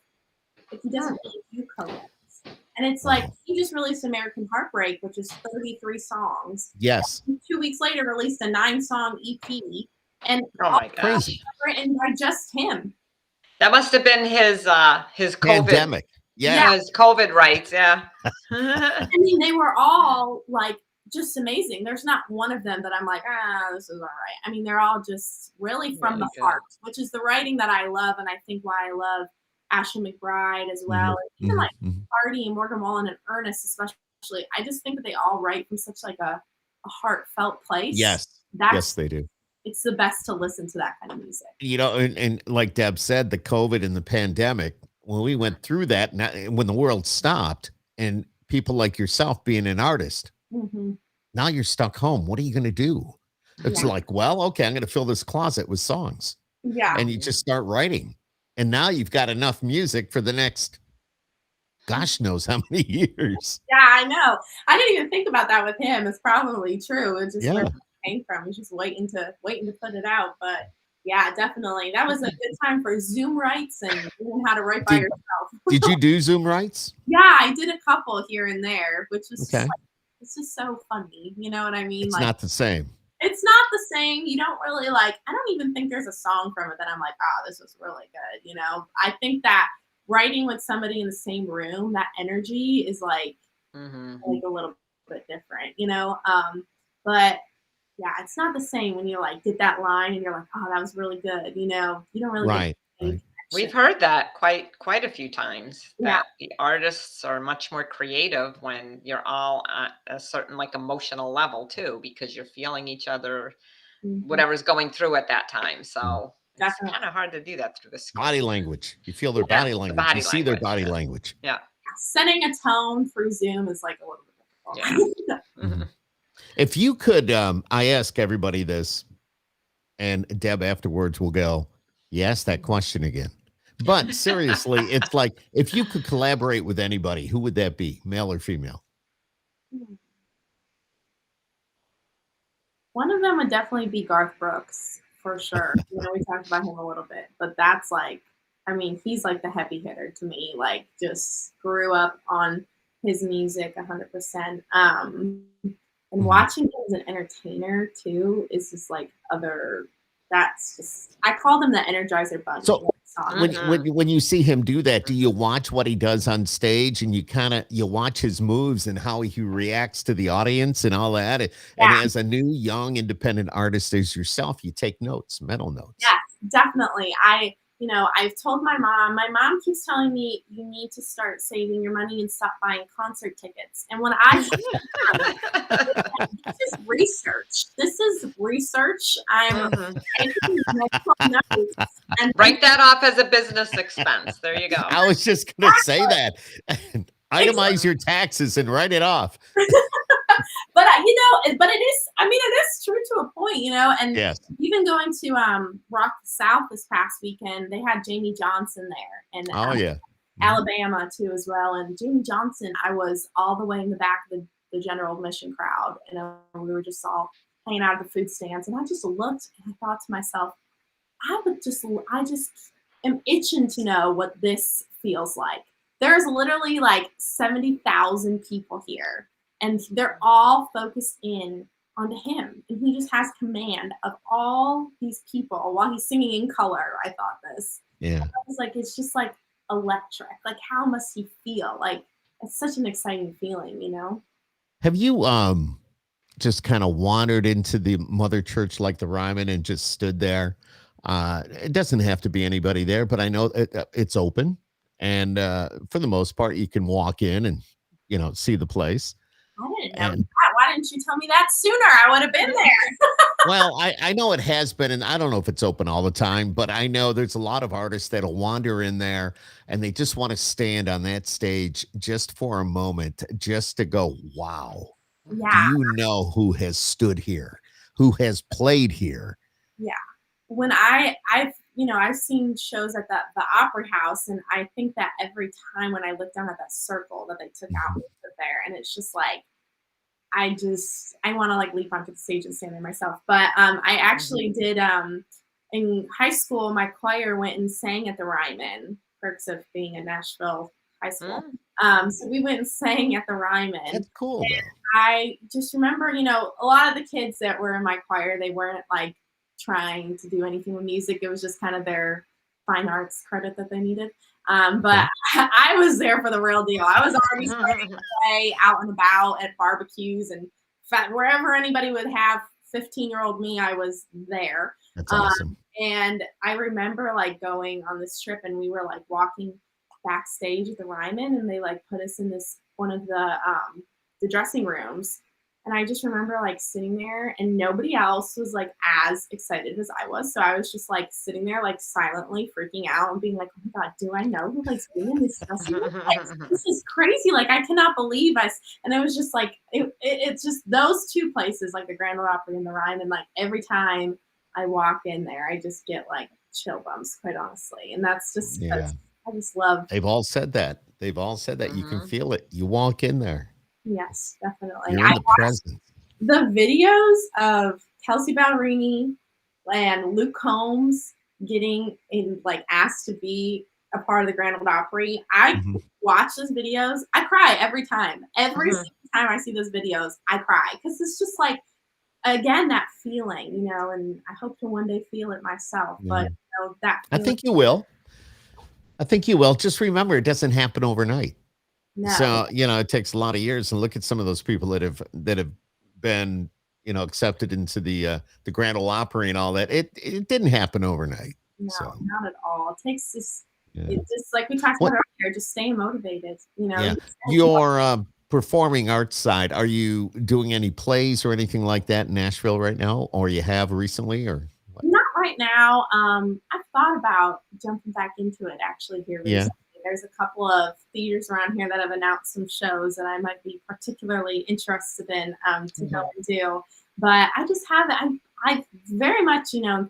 Speaker 4: Like he doesn't really do co-writes. And it's like he just released American Heartbreak, which is 33 songs.
Speaker 2: Yes.
Speaker 4: And 2 weeks later, released a 9-song EP, and
Speaker 2: crazy
Speaker 4: written by just him.
Speaker 3: That must have been his COVID
Speaker 2: pandemic.
Speaker 3: Yeah, his COVID rights. Yeah.
Speaker 4: I mean, they were all like just amazing. There's not one of them that I'm like, this is all right. I mean, they're all just really from the heart, which is the writing that I love, and I think why I love Ashley McBryde as well, and even like Hardy and Morgan Wallen and Ernest especially. I just think that they all write from such like a heartfelt place.
Speaker 2: Yes, yes, they do.
Speaker 4: It's the best to listen to that kind of music.
Speaker 2: And like Deb said, the COVID and the pandemic, when we went through that, when the world stopped, and people like yourself being an artist, now you're stuck home. What are you going to do? It's like, well, okay, I'm going to fill this closet with songs.
Speaker 4: Yeah.
Speaker 2: And you just start writing. And now you've got enough music for the next, gosh knows how many years.
Speaker 4: Yeah, I know. I didn't even think about that with him. It's probably true. It's just where it came from. He's just waiting to put it out. But yeah, definitely. That was a good time for Zoom writes and learning how to write by yourself.
Speaker 2: Did you do Zoom writes?
Speaker 4: Yeah, I did a couple here and there, which was just it's just so funny. You know what I mean?
Speaker 2: It's not the same.
Speaker 4: It's not the same. You don't really I don't even think there's a song from it that I'm like, this was really good. I think that writing with somebody in the same room, that energy is like a little bit different, but yeah, it's not the same when you get that line and you're like, that was really good. You don't really
Speaker 3: We've heard that quite a few times, that the artists are much more creative when you're all at a certain emotional level too, because you're feeling each other, whatever's going through at that time. So it's kind of hard to do that through the screen.
Speaker 2: Body language. You feel their body language. You see their body language.
Speaker 3: Yeah.
Speaker 4: Setting a tone through Zoom is a little bit difficult.
Speaker 3: Yeah.
Speaker 2: If you could, I ask everybody this, and Deb afterwards will go, you asked that question again. But seriously, it's like, if you could collaborate with anybody, who would that be, male or female?
Speaker 4: One of them would definitely be Garth Brooks, for sure. We talked about him a little bit, but that's he's the heavy hitter to me. Just grew up on his music 100%. And watching him as an entertainer too is just I call them the Energizer Bunny.
Speaker 2: So when you see him do that, do you watch what he does on stage, and you watch his moves and how he reacts to the audience and all that? And as a new young independent artist as yourself, you take notes, mental notes.
Speaker 4: Yes, definitely. I've told my mom keeps telling me you need to start saving your money and stop buying concert tickets. And when I this is research. This is research. I'm
Speaker 3: and write that off as a business expense. There you go.
Speaker 2: I was just gonna say that. Itemize your taxes and write it off.
Speaker 4: But it is true to a point, and even going to Rock the South this past weekend, they had Jamie Johnson there, and Alabama too as well. And Jamie Johnson, I was all the way in the back of the general admission crowd, and we were just all hanging out at the food stands. And I just looked and I thought to myself, I just am itching to know what this feels like. There's literally like 70,000 people here, and they're all focused in onto him, and he just has command of all these people while he's singing in color. I thought this.
Speaker 2: Yeah.
Speaker 4: I was like, it's just like electric. Like, how must he feel? Like, it's such an exciting feeling, you know?
Speaker 2: Have you just kind of wandered into the mother church like the Ryman and just stood there? It doesn't have to be anybody there, but I know it's open, and for the most part, you can walk in and see the place.
Speaker 4: I didn't know that. Why didn't you tell me that sooner? I would have been there.
Speaker 2: Well, I know it has been, and I don't know if it's open all the time, but I know there's a lot of artists that'll wander in there and they just want to stand on that stage just for a moment, just to go, wow.
Speaker 4: Yeah.
Speaker 2: Do you know who has stood here, who has played here?
Speaker 4: Yeah. When I've seen shows at the Opry House, and I think that every time when I look down at that circle that they took out and put there, and it's just like, I want to like leap onto the stage and stand there myself. But I actually did in high school. My choir went and sang at the Ryman. Perks of being a Nashville high school. So we went and sang at the Ryman.
Speaker 2: That's cool, though.
Speaker 4: I just remember, a lot of the kids that were in my choir, they weren't like trying to do anything with music. It was just kind of their fine arts credit that they needed. But I was there for the real deal. I was already starting to play out and about at barbecues and wherever anybody would have 15-year-old me, I was there.
Speaker 2: That's awesome.
Speaker 4: And I remember like going on this trip, and we were like walking backstage at the Ryman, and they like put us in one of the dressing rooms. And I just remember like sitting there, and nobody else was like as excited as I was. So I was just like sitting there like silently freaking out and being like, oh my God, do I know who like doing this festival? Like, this is crazy. Like, I cannot believe us. And it was just like, it's just those two places, like the Grand Ole Opry and the Ryman. And like every time I walk in there, I just get like chill bumps, quite honestly. And that's just, I just love.
Speaker 2: They've all said that. You can feel it. You walk in there.
Speaker 4: Yes, definitely.
Speaker 2: You're in the presence.
Speaker 4: The videos of Kelsey Ballerini and Luke Combs getting asked to be a part of the Grand Ole Opry. I watch those videos. I cry every time. Every single time I see those videos, I cry, because it's just like, again, that feeling, and I hope to one day feel it myself. But that feeling,
Speaker 2: I think you will. Just remember, it doesn't happen overnight.
Speaker 4: No.
Speaker 2: So, it takes a lot of years, and look at some of those people that have been, accepted into the Grand Ole Opry and all that. It didn't happen overnight.
Speaker 4: No,
Speaker 2: so.
Speaker 4: Not at all. It takes this, it's just like we talked about earlier, just staying motivated,
Speaker 2: Yeah. Your performing arts side, are you doing any plays or anything like that in Nashville right now, or you have recently, or what?
Speaker 4: Not right now. I've thought about jumping back into it actually here recently. There's a couple of theaters around here that have announced some shows that I might be particularly interested in to go and do. But I just haven't. I very much,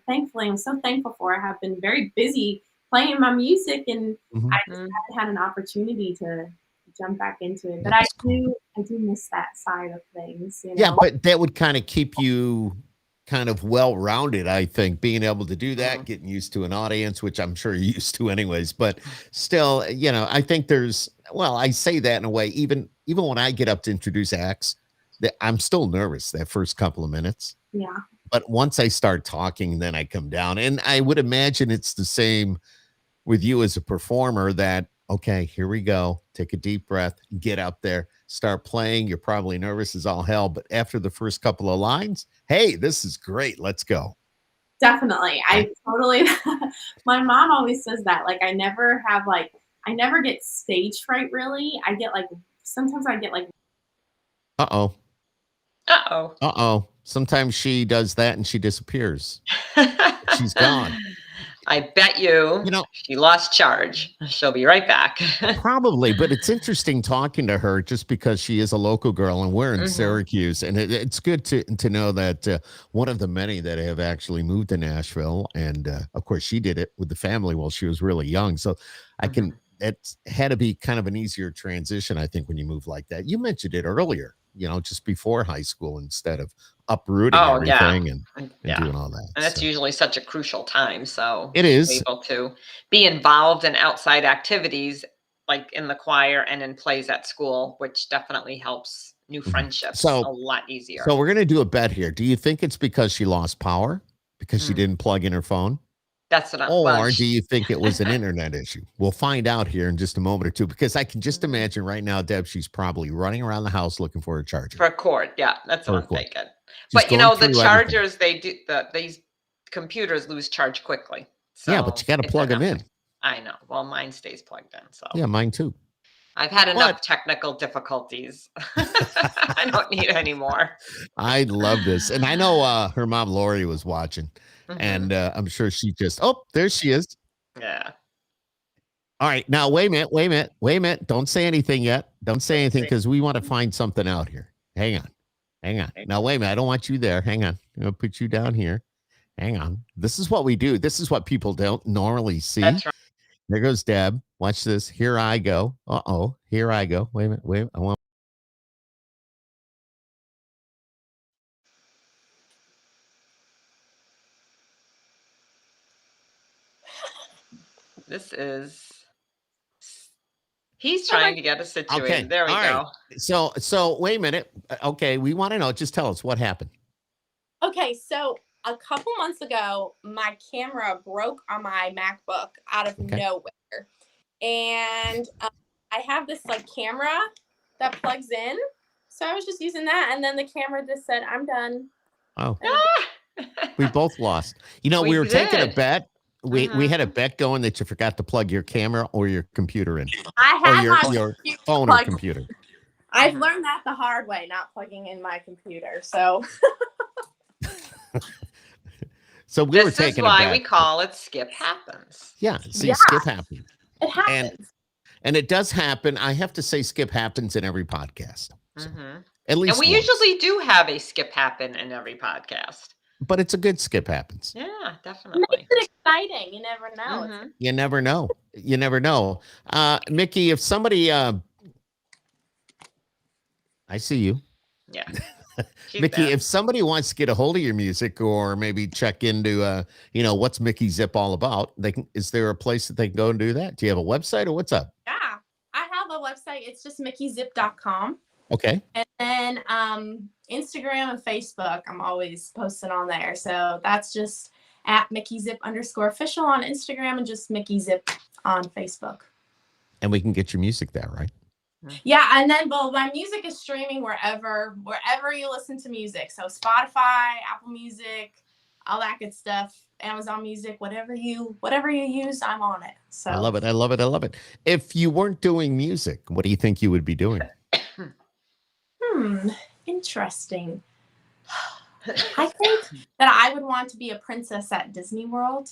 Speaker 4: thankfully, I'm so thankful for. I have been very busy playing my music, and I just haven't had an opportunity to jump back into it. But I do miss that side of things.
Speaker 2: Yeah, but that would kind of keep you kind of well-rounded, I think, being able to do that, getting used to an audience, which I'm sure you're used to anyways, but still, I think I say that in a way, even when I get up to introduce acts, that I'm still nervous that first couple of minutes.
Speaker 4: Yeah.
Speaker 2: But once I start talking, then I come down. And I would imagine it's the same with you as a performer, that, okay, here we go. Take a deep breath, get up there, start playing. You're probably nervous as all hell, but after the first couple of lines, hey, this is great. Let's go.
Speaker 4: Definitely. I totally, my mom always says that. Like, I never get stage fright, really. Sometimes I get like.
Speaker 2: Uh-oh.
Speaker 3: Uh-oh.
Speaker 2: Uh-oh. Sometimes she does that and she disappears. She's gone.
Speaker 3: I bet you she lost charge. She'll be right back.
Speaker 2: Probably, but it's interesting talking to her just because she is a local girl and we're in Syracuse. And it's good to know that one of the many that have actually moved to Nashville. And of course, she did it with the family while she was really young. So I can it had to be kind of an easier transition, I think, when you move like that. You mentioned it earlier, just before high school, instead of uprooting everything and doing all that.
Speaker 3: And that's usually such a crucial time. So
Speaker 2: it is
Speaker 3: able to be involved in outside activities like in the choir and in plays at school, which definitely helps new friendships a lot easier.
Speaker 2: So we're going to do a bet here. Do you think it's because she lost power because she didn't plug in her phone?
Speaker 3: That's what
Speaker 2: Or do you think it was an internet issue? We'll find out here in just a moment or two, because I can just imagine right now, Deb, she's probably running around the house looking for a charger.
Speaker 3: For a cord. Yeah, that's what I'm thinking.
Speaker 2: But
Speaker 3: the chargers, these computers lose charge quickly. So
Speaker 2: yeah, but you got to plug them in.
Speaker 3: I know. Well, mine stays plugged in. So
Speaker 2: yeah, mine too.
Speaker 3: I've had enough technical difficulties. I don't need any more.
Speaker 2: I love this. And I know her mom, Lori, was watching. And I'm sure she just, there she is.
Speaker 3: Yeah.
Speaker 2: All right. Now, wait a minute. Don't say anything yet. Don't say anything, because we want to find something out here. Hang on. Now, wait a minute. I don't want you there. Hang on. I'm going to put you down here. Hang on. This is what we do. This is what people don't normally see.
Speaker 3: That's right.
Speaker 2: There goes Deb. Watch this. Here I go. Here I go. Wait a minute. I want.
Speaker 3: He's trying to get us situated.
Speaker 2: Okay.
Speaker 3: There we go.
Speaker 2: Right. So wait a minute. Okay. We want to know. Just tell us what happened.
Speaker 4: Okay. So a couple months ago, my camera broke on my MacBook out of nowhere. And I have this camera that plugs in. So I was just using that. And then the camera just said, I'm done.
Speaker 2: Oh, we both lost. We were taking a bet. We had a bet going that you forgot to plug your camera or your computer in.
Speaker 4: I had
Speaker 2: your phone or computer.
Speaker 4: I've learned that the hard way, not plugging in my computer. So
Speaker 2: so we were taking a bet.
Speaker 3: This is why we call it Skip Happens.
Speaker 2: Yeah. See, Skip happens.
Speaker 4: It happens.
Speaker 2: And it does happen. I have to say, Skip happens in every podcast. So, at least
Speaker 3: and we usually do have a skip happen in every podcast.
Speaker 2: But it's a good skip happens.
Speaker 3: Yeah, definitely.
Speaker 4: It makes it exciting. You never know.
Speaker 2: You never know. Mikki, if somebody I see you.
Speaker 3: Yeah.
Speaker 2: Mikki, if somebody wants to get a hold of your music or maybe check into what's Mikki Zip all about, is there a place that they can go and do that? Do you have a website or what's up?
Speaker 4: Yeah, I have a website. It's just mikkizip.com.
Speaker 2: Okay.
Speaker 4: And then Instagram and Facebook, I'm always posting on there. So that's just at @MikkiZip_official on Instagram and just Mikki Zip on Facebook.
Speaker 2: And we can get your music there, right?
Speaker 4: Yeah, and then my music is streaming wherever you listen to music. So Spotify, Apple Music, all that good stuff, Amazon Music, whatever you use, I'm on it. So
Speaker 2: I love it. If you weren't doing music, what do you think you would be doing?
Speaker 4: Interesting. I think that I would want to be a princess at Disney World.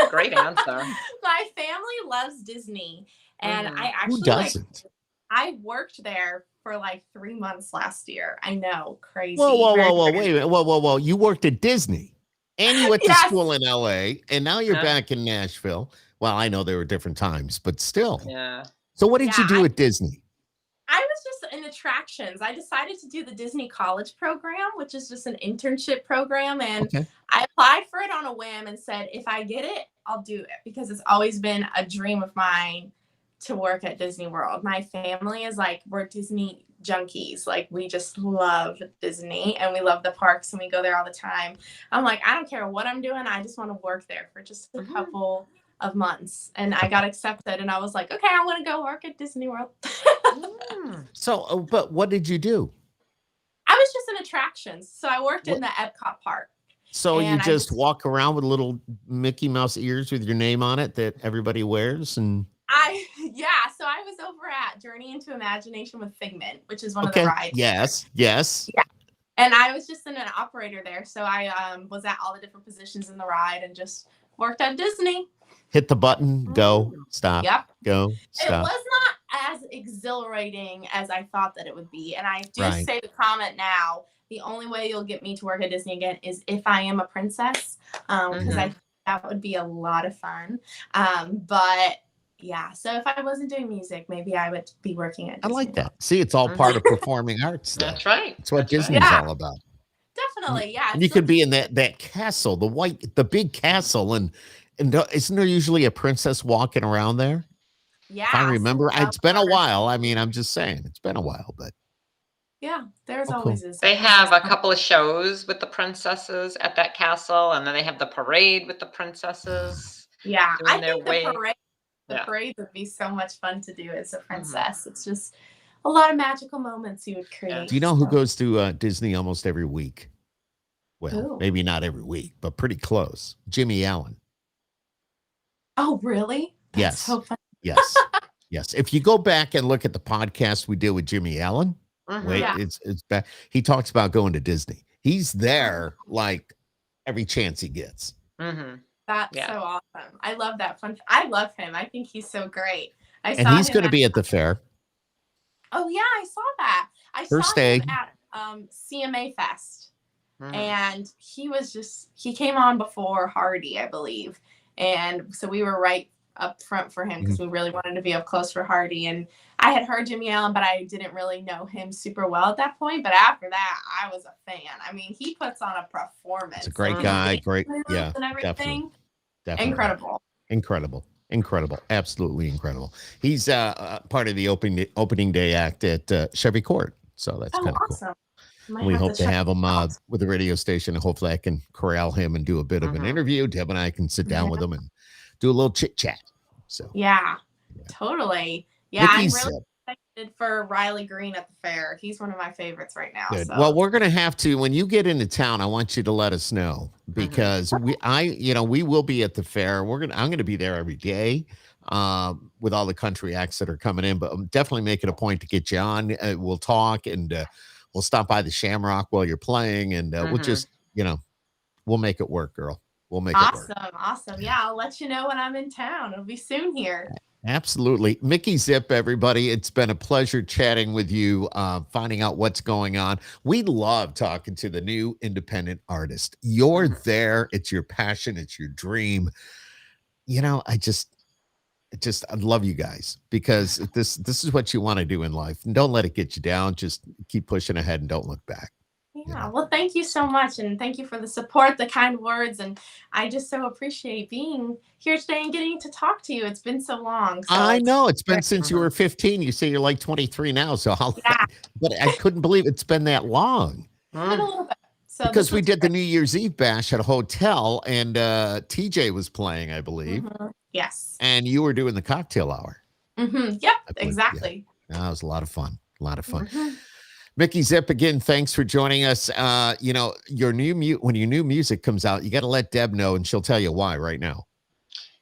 Speaker 3: Great answer.
Speaker 4: My family loves Disney, and I actually
Speaker 2: who doesn't?
Speaker 4: I worked there for 3 months last year. I know, crazy.
Speaker 2: Whoa! Wait a minute. Whoa! You worked at Disney, and you went to school in LA, and now you're back in Nashville. Well, I know there were different times, but still.
Speaker 3: Yeah.
Speaker 2: So what did you do at Disney?
Speaker 4: I was just in attractions. I decided to do the Disney College program, which is just an internship program. And I applied for it on a whim and said, if I get it, I'll do it, because it's always been a dream of mine to work at Disney World. My family is we're Disney junkies. We just love Disney and we love the parks and we go there all the time. I'm I don't care what I'm doing. I just want to work there for just a couple of months. And I got accepted and I was okay, I want to go work at Disney World.
Speaker 2: So, but what did you do?
Speaker 4: I was just in attractions. So I worked in the Epcot park.
Speaker 2: So you just walk around with little Mickey Mouse ears with your name on it that everybody wears? And
Speaker 4: so I was over at Journey into Imagination with Figment, which is one of the rides.
Speaker 2: Yes.
Speaker 4: Yeah. And I was just an operator there. So I was at all the different positions in the ride and just worked at Disney.
Speaker 2: Hit the button, go, stop, go, stop.
Speaker 4: It was not as exhilarating as I thought that it would be. And I do say the comment now, the only way you'll get me to work at Disney again is if I am a princess, because I think that would be a lot of fun. But Yeah. So if I wasn't doing music, maybe I would be working at
Speaker 2: I
Speaker 4: Disney
Speaker 2: like that.
Speaker 4: World.
Speaker 2: See, it's all part of performing arts, though.
Speaker 3: That's right.
Speaker 2: It's what
Speaker 3: That's right.
Speaker 2: Disney's all about.
Speaker 4: Definitely. Yeah.
Speaker 2: And you could be in that castle, the big castle, and isn't there usually a princess walking around there?
Speaker 4: Yeah.
Speaker 2: If I remember, it's been a while. I mean, I'm just saying, it's been a while, but
Speaker 4: yeah, there's
Speaker 2: cool.
Speaker 4: always is.
Speaker 3: They have a couple of shows with the princesses at that castle, and then they have the parade with the princesses.
Speaker 4: Yeah, I
Speaker 3: doing their
Speaker 4: think
Speaker 3: way.
Speaker 4: the parade would be so much fun to do as a princess.
Speaker 3: Mm-hmm.
Speaker 4: It's just a lot of magical moments you would create.
Speaker 2: Do you know who goes to Disney almost every week? Well,
Speaker 4: Who?
Speaker 2: maybe not every week, but pretty close. Jimmy Allen.
Speaker 4: Oh, really? That's
Speaker 2: Yes.
Speaker 4: so fun.
Speaker 2: Yes. Yes. If you go back and look at the podcast we did with Jimmy Allen, wait,
Speaker 4: Yeah.
Speaker 2: it's back. He talks about going to Disney. He's there like every chance he gets.
Speaker 3: Mm-hmm.
Speaker 4: That's so awesome. I love that fun. I love him. I think he's so great.
Speaker 2: And he's going to be at the fair.
Speaker 4: Oh yeah, I saw that. I
Speaker 2: First
Speaker 4: saw
Speaker 2: day.
Speaker 4: him at CMA Fest.
Speaker 3: Mm-hmm.
Speaker 4: And he came on before Hardy, I believe. And so we were right up front for him because we really wanted to be up close for Hardy. And I had heard Jimmy Allen, but I didn't really know him super well at that point. But after that, I was a fan. I mean, he puts on a performance.
Speaker 2: He's a great guy. Great. Yeah.
Speaker 4: And everything.
Speaker 2: Definitely. Incredible. Absolutely incredible. He's part of the opening day act at Chevy Court. So that's kind of
Speaker 4: awesome.
Speaker 2: cool. We hope to have him with the radio station, and hopefully I can corral him and do a bit of an interview. Deb and I can sit down with him and do a little chit chat. So
Speaker 4: yeah, totally. Yeah,
Speaker 2: Mikki
Speaker 4: I'm
Speaker 2: Zip.
Speaker 4: really excited for Riley Green at the fair. He's one of my favorites right now.
Speaker 2: Good.
Speaker 4: So.
Speaker 2: Well, we're going to have to, when you get into town, I want you to let us know because we will be at the fair. I'm going to be there every day with all the country acts that are coming in, but I'm definitely making a point to get you on. We'll talk and we'll stop by the Shamrock while you're playing and we'll just, we'll make it work, girl. We'll make it work.
Speaker 4: Awesome. Yeah, I'll let you know when I'm in town. It'll be soon here.
Speaker 2: Absolutely. Mikki Zip, everybody. It's been a pleasure chatting with you, finding out what's going on. We love talking to the new independent artist. You're there. It's your passion. It's your dream. I love you guys because this is what you want to do in life. And don't let it get you down. Just keep pushing ahead and don't look back.
Speaker 4: Yeah, well, thank you so much. And thank you for the support, the kind words. And I just so appreciate being here today and getting to talk to you. It's been so long. So
Speaker 2: I know. It's been since you were 15. You say you're like 23 now. So but I couldn't believe it's been that long.
Speaker 4: A little bit. So
Speaker 2: because we did the New Year's Eve bash at a hotel and TJ was playing, I believe.
Speaker 4: Yes.
Speaker 2: And you were doing the cocktail hour.
Speaker 4: Yep, exactly.
Speaker 2: Yeah. That was a lot of fun. Mikki Zip, again, thanks for joining us. When your new music comes out, you got to let Deb know, and she'll tell you why right now.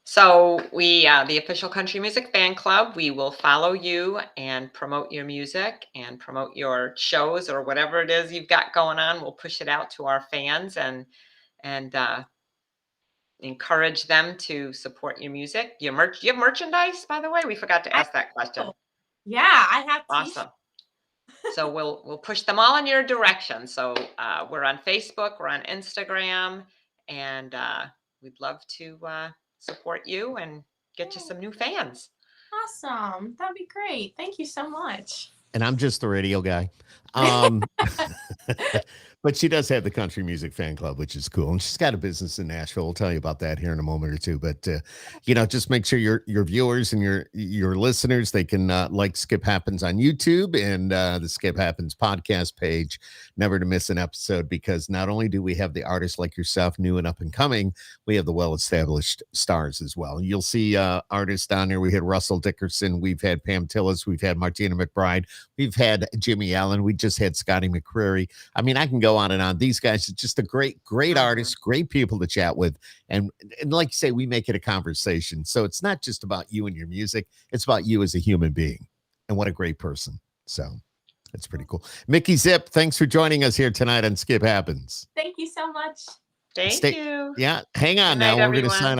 Speaker 3: So we, the official country music fan club, we will follow you and promote your music and promote your shows or whatever it is you've got going on. We'll push it out to our fans and encourage them to support your music. You have merchandise, by the way? We forgot to ask that question.
Speaker 4: Yeah, I have.
Speaker 3: Awesome. So we'll push them all in your direction. So we're on Facebook, we're on Instagram, and we'd love to support you and get you some new fans.
Speaker 4: Awesome. That'd be great. Thank you so much.
Speaker 2: And I'm just the radio guy. But she does have the country music fan club, which is cool. And she's got a business in Nashville. We'll tell you about that here in a moment or two. But, just make sure your viewers and your listeners, they can like Skip Happens on YouTube and the Skip Happens podcast page, never to miss an episode, because not only do we have the artists like yourself, new and up and coming, we have the well-established stars as well. You'll see artists down there. We had Russell Dickerson. We've had Pam Tillis. We've had Martina McBride. We've had Jimmy Allen. We just had Scotty McCreery. I mean, I can go on and on. These guys are just a great artists, great people to chat with. And like you say, we make it a conversation. So it's not just about you and your music. It's about you as a human being. And what a great person. So it's pretty cool. Mikki Zip, thanks for joining us here tonight on Skip Happens.
Speaker 4: Thank you so much.
Speaker 3: Thank you.
Speaker 2: Yeah, hang on
Speaker 3: Good night,
Speaker 2: now. We're going to
Speaker 3: everyone.
Speaker 2: sign